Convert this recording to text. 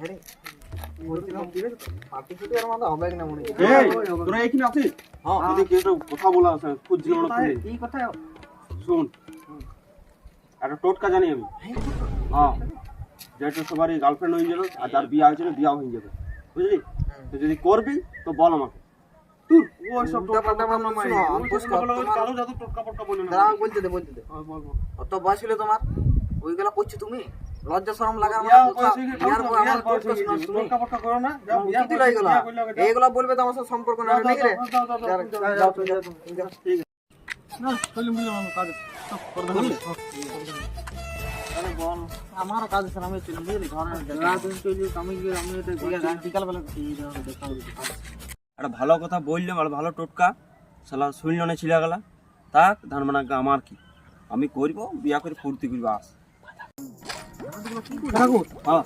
হ্যাঁ বলছিলাম দিবে পার্টি ছুটি আর মাথা হবে না মনে হয়। এই তোরা এখানে আছিস? হ্যাঁ যদি কেউ একটা কথা বলা আছে খুঁজছিল না তুই এই কথা শুন একটা টোটকা জানি আমি হ্যাঁ যেটা সবারই গার্লফ্রেন্ড হয়ে যাবে আর যার বিয়ে হয়েছিল বিয়া হয়ে যাবে বুঝলি তো যদি করবি তো বল আমাকে তুই ওই সব টোটকা পাল্টা কথা মামা মাই শোনো, ওই বুঝ টোটকা কর, বলে তোমার- কালো জাদু টোটকা পটকা বলে না দাঁড়াও বলতে দে বল বল অত বয়স হলে তোমার ওইগুলা করছো তুমি লজ্জা শরম লাগা বিয়া বয়স হয়ে গেছে, ইয়ার পর আমার বয়স হয়ে টোটকা গেছে, শোনাস তুমি টোটকা পটকা করো না যাও বিয়া কি দিলা এগুলা বিয়া করলে আগে যাও। এইগুলা বলবে তো আমার সাথে সম্পর্ক না যাও, নাকি রে যাও, যাও, যাও, যাও, যাও তুমি যাও যাও। ঠিক আছে না চলে মুই আমার কাজ আমারও কাজ আছে আমি চলে বুঝলি ঘরে রাত চলে আমি গিয়ে আমি এটা বিকাল বেলা দেখা হবে একটা ভালো কথা বললাম আর ভালো টোটকা শালা শুনল না ছিলা গেলা তাক ধান মানা আমার কি আমি করব বিয়া করে ফুর্তি করবো আস হ্যাঁ